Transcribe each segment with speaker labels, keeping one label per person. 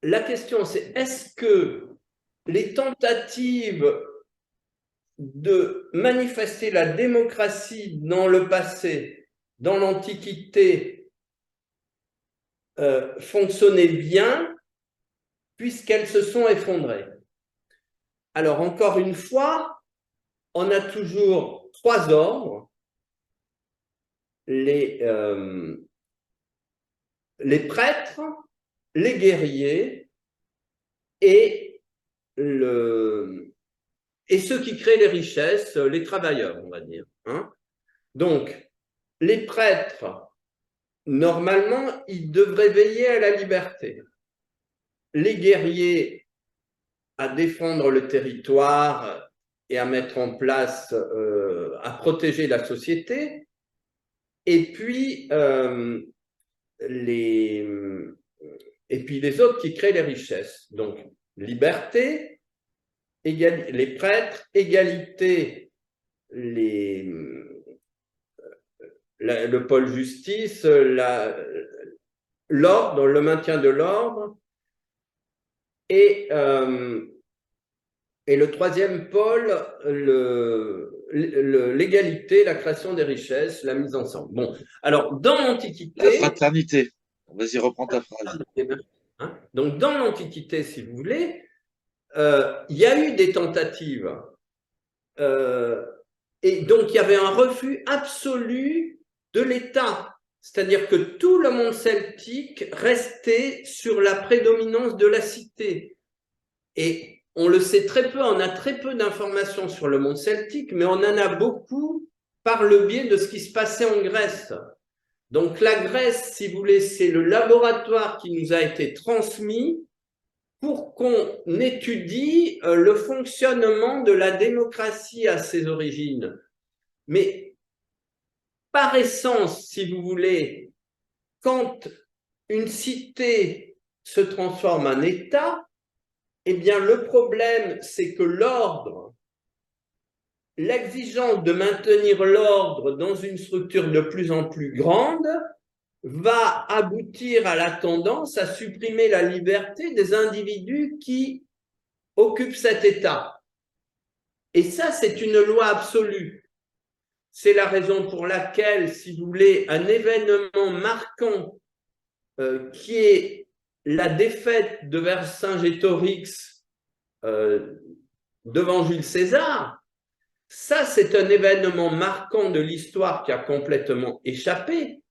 Speaker 1: la question c'est, est-ce que les tentatives de manifester la démocratie dans le passé, dans l'Antiquité, fonctionnaient bien, puisqu'elles se sont effondrées? Alors, encore une fois, on a toujours trois ordres. Les prêtres, les guerriers et ceux qui créent les richesses, les travailleurs, on va dire. Hein. Donc, les prêtres, normalement, ils devraient veiller à la liberté. Les guerriers, à défendre le territoire et à mettre en place, à protéger la société. Et puis, les autres qui créent les richesses. Donc, liberté, les prêtres, égalité, le pôle justice, l'ordre, le maintien de l'ordre, et le troisième pôle, l'égalité, la création des richesses, la mise ensemble. Bon, alors dans l'Antiquité...
Speaker 2: La fraternité. Vas-y, reprends ta phrase.
Speaker 1: Hein, donc dans l'Antiquité, si vous voulez, il y a eu des tentatives. Et donc il y avait un refus absolu de l'État. C'est-à-dire que tout le monde celtique restait sur la prédominance de la cité. Et on le sait très peu, on a très peu d'informations sur le monde celtique, mais on en a beaucoup par le biais de ce qui se passait en Grèce. Donc la Grèce, si vous voulez, c'est le laboratoire qui nous a été transmis pour qu'on étudie le fonctionnement de la démocratie à ses origines. Mais par essence, si vous voulez, quand une cité se transforme en État, eh bien le problème, c'est que l'ordre, l'exigence de maintenir l'ordre dans une structure de plus en plus grande va aboutir à la tendance à supprimer la liberté des individus qui occupent cet état. Et ça, c'est une loi absolue. C'est la raison pour laquelle, si vous voulez, un événement marquant qui est la défaite de Vercingétorix devant Jules César, ça, c'est un événement marquant de l'histoire qui a complètement échappé,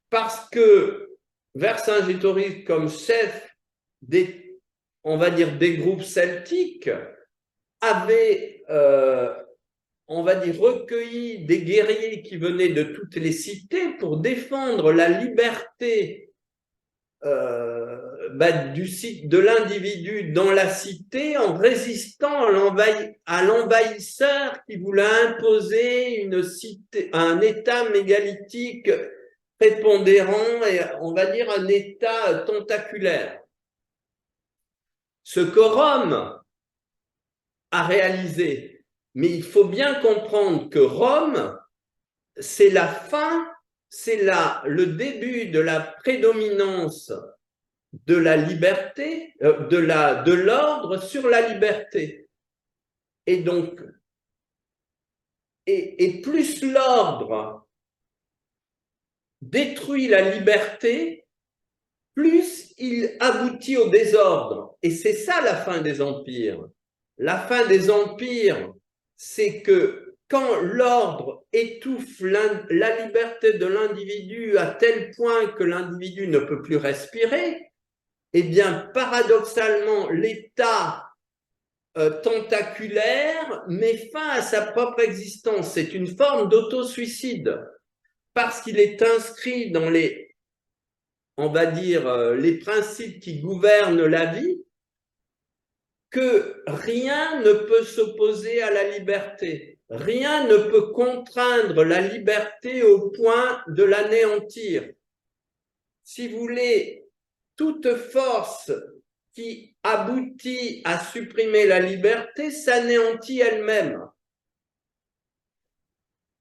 Speaker 1: parce que Vercingétorix, comme chef des, on va dire, des groupes celtiques, avait, on va dire, recueilli des guerriers qui venaient de toutes les cités pour défendre la liberté de l'individu dans la cité en résistant à l'envahisseur qui voulait imposer une cité, un État mégalithique prépondérant et on va dire un État tentaculaire. Ce que Rome a réalisé, mais il faut bien comprendre que Rome, c'est la fin, c'est le début de la prédominance de la liberté, de l'ordre sur la liberté. Et donc, et plus l'ordre détruit la liberté, plus il aboutit au désordre. Et c'est ça la fin des empires. La fin des empires, c'est que quand l'ordre étouffe la liberté de l'individu à tel point que l'individu ne peut plus respirer, eh bien, paradoxalement, l'État tentaculaire met fin à sa propre existence. C'est une forme d'auto-suicide parce qu'il est inscrit dans on va dire, les principes qui gouvernent la vie, que rien ne peut s'opposer à la liberté. Rien ne peut contraindre la liberté au point de l'anéantir. Si vous voulez, toute force qui aboutit à supprimer la liberté s'anéantit elle-même.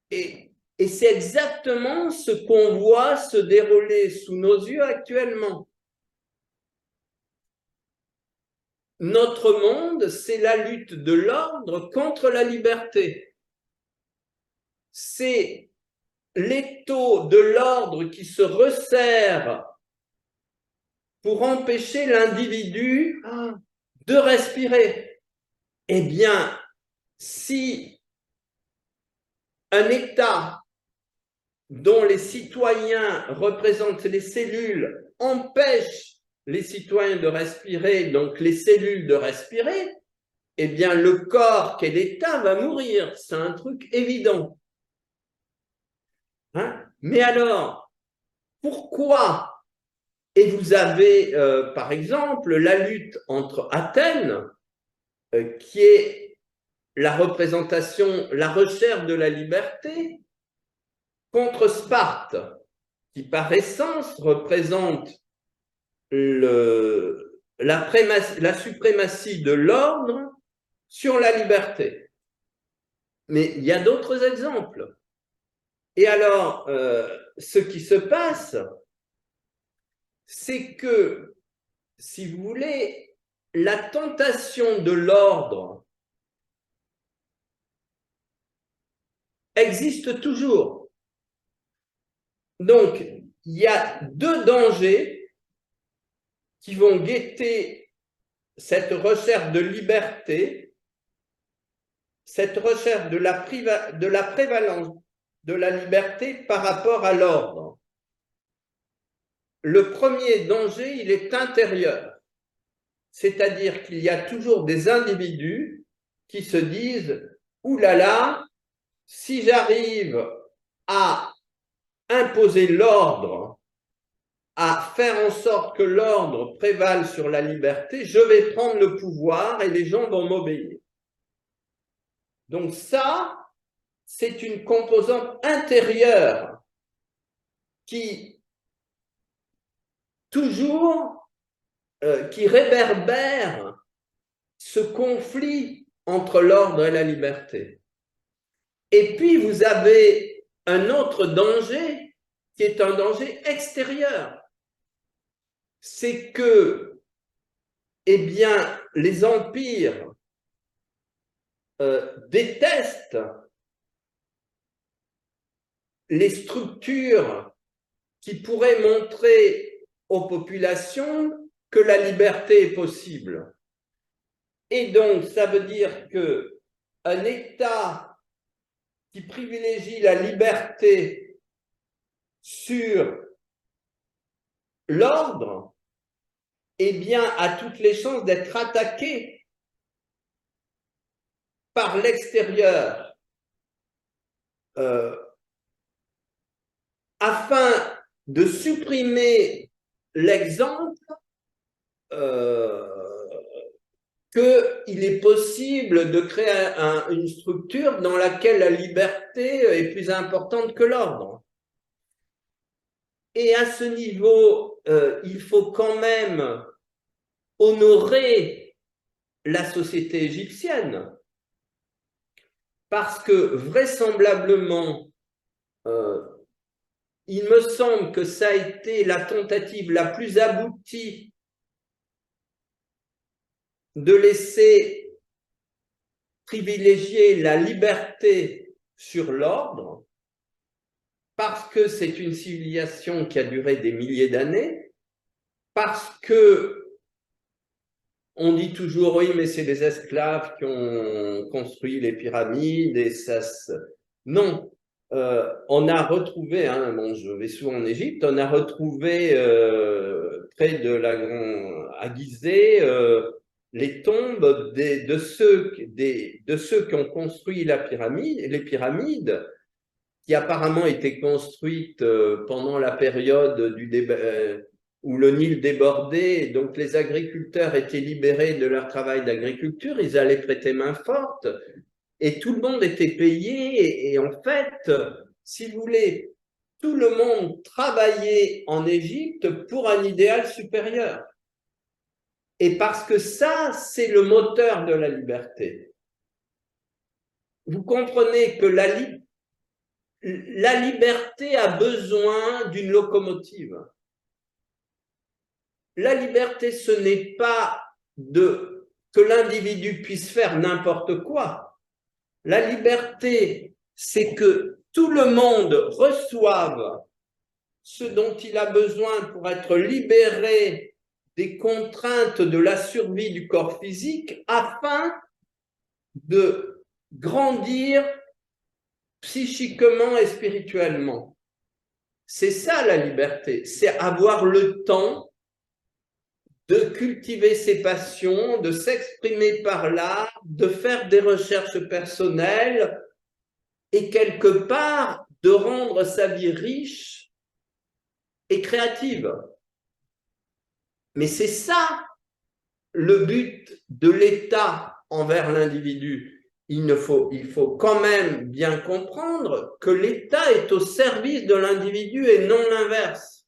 Speaker 1: Et c'est exactement ce qu'on voit se dérouler sous nos yeux actuellement. notre monde, c'est la lutte de l'ordre contre la liberté. C'est l'étau de l'ordre qui se resserre pour empêcher l'individu de respirer. Eh bien, si un État dont les citoyens représentent les cellules empêche les citoyens de respirer, donc les cellules de respirer, eh bien le corps qu'est l'État va mourir. C'est un truc évident. Hein? Mais alors, pourquoi? Et vous avez, par exemple, la lutte entre Athènes, qui est la représentation, la recherche de la liberté, contre Sparte, qui par essence représente la suprématie de l'ordre sur la liberté. Mais il y a d'autres exemples. Et alors, ce qui se passe, c'est que, si vous voulez, la tentation de l'ordre existe toujours. Donc, il y a deux dangers qui vont guetter cette recherche de liberté, cette recherche de la prévalence de la liberté par rapport à l'ordre. Le premier danger, il est intérieur, c'est-à-dire qu'il y a toujours des individus qui se disent « Ouh là là, si j'arrive à imposer l'ordre, à faire en sorte que l'ordre prévale sur la liberté, je vais prendre le pouvoir et les gens vont m'obéir. » Donc ça, c'est une composante intérieure qui toujours, qui réverbère ce conflit entre l'ordre et la liberté. Et puis vous avez un autre danger qui est un danger extérieur. C'est que, eh bien, les empires détestent les structures qui pourraient montrer aux populations que la liberté est possible. Et donc, ça veut dire qu'un État qui privilégie la liberté sur l'ordre, eh bien, a toutes les chances d'être attaqué par l'extérieur afin de supprimer l'exemple qu'il est possible de créer une structure dans laquelle la liberté est plus importante que l'ordre. Et à ce niveau, il faut quand même honorer la société égyptienne, parce que vraisemblablement, il me semble que ça a été la tentative la plus aboutie de laisser privilégier la liberté sur l'ordre, parce que c'est une civilisation qui a duré des milliers d'années, parce que on dit toujours, oui, mais c'est les esclaves qui ont construit les pyramides, et ça non, on a retrouvé, hein, bon, je vais souvent en Égypte, on a retrouvé près de à Gizeh les tombes de ceux qui ont construit les pyramides, qui apparemment étaient construites pendant la période où le Nil débordait, donc les agriculteurs étaient libérés de leur travail d'agriculture, ils allaient prêter main forte, et tout le monde était payé, et en fait, si vous voulez, tout le monde travaillait en Égypte pour un idéal supérieur. Et parce que ça, c'est le moteur de la liberté. Vous comprenez que la liberté a besoin d'une locomotive. La liberté, ce n'est pas de que l'individu puisse faire n'importe quoi. La liberté, c'est que tout le monde reçoive ce dont il a besoin pour être libéré des contraintes de la survie du corps physique afin de grandir psychiquement et spirituellement. C'est ça la liberté, c'est avoir le temps de cultiver ses passions, de s'exprimer par l'art, de faire des recherches personnelles et quelque part de rendre sa vie riche et créative. Mais c'est ça le but de l'État envers l'individu. Il faut quand même bien comprendre que l'État est au service de l'individu et non l'inverse.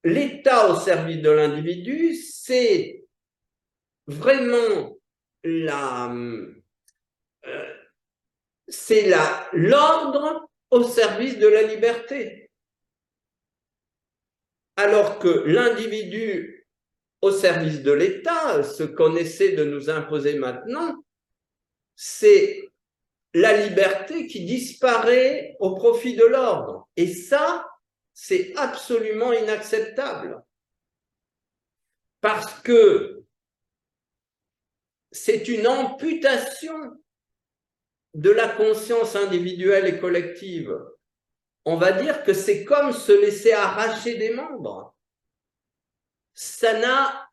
Speaker 1: L'État au service de l'individu, c'est vraiment l'ordre au service de la liberté. Alors que l'individu au service de l'État, ce qu'on essaie de nous imposer maintenant, c'est la liberté qui disparaît au profit de l'ordre. Et ça, c'est absolument inacceptable. Parce que c'est une amputation de la conscience individuelle et collective. On va dire que c'est comme se laisser arracher des membres. Ça n'a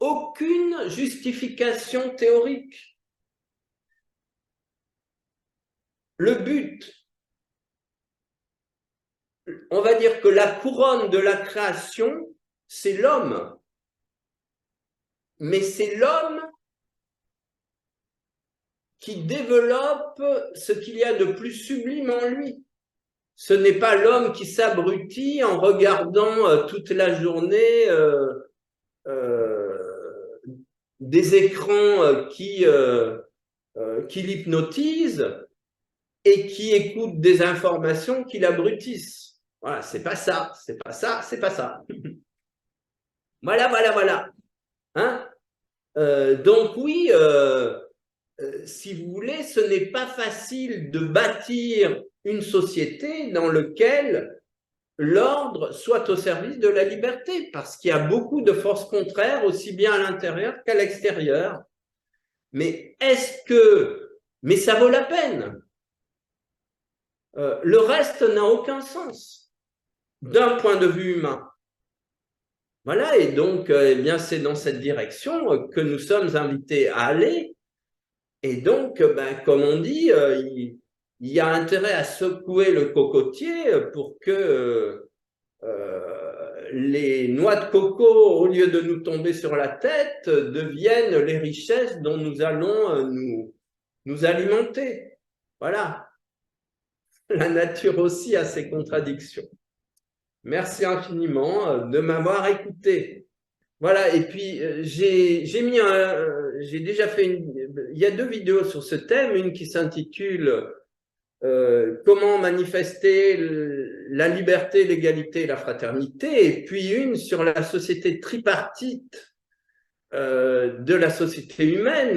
Speaker 1: aucune justification théorique. Le but, on va dire que la couronne de la création, c'est l'homme. Mais c'est l'homme qui développe ce qu'il y a de plus sublime en lui. Ce n'est pas l'homme qui s'abrutit en regardant toute la journée des écrans qui l'hypnotisent et qui écoute des informations qui l'abrutissent. Voilà, c'est pas ça, c'est pas ça, c'est pas ça. Voilà. Hein, donc oui, si vous voulez, ce n'est pas facile de bâtir une société dans laquelle l'ordre soit au service de la liberté, parce qu'il y a beaucoup de forces contraires, aussi bien à l'intérieur qu'à l'extérieur. Mais mais ça vaut la peine. Le reste n'a aucun sens d'un point de vue humain. Voilà, et donc, eh bien, c'est dans cette direction que nous sommes invités à aller. Et donc, comme on dit, il y a intérêt à secouer le cocotier pour que les noix de coco, au lieu de nous tomber sur la tête, deviennent les richesses dont nous allons nous alimenter. Voilà. La nature aussi a ses contradictions. Merci infiniment de m'avoir écouté. Voilà, et puis j'ai déjà fait il y a 2 vidéos sur ce thème, une qui s'intitule Comment manifester la liberté, l'égalité et la fraternité, et puis une sur la société tripartite de la société humaine,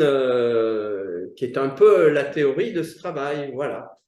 Speaker 1: qui est un peu la théorie de ce travail. Voilà.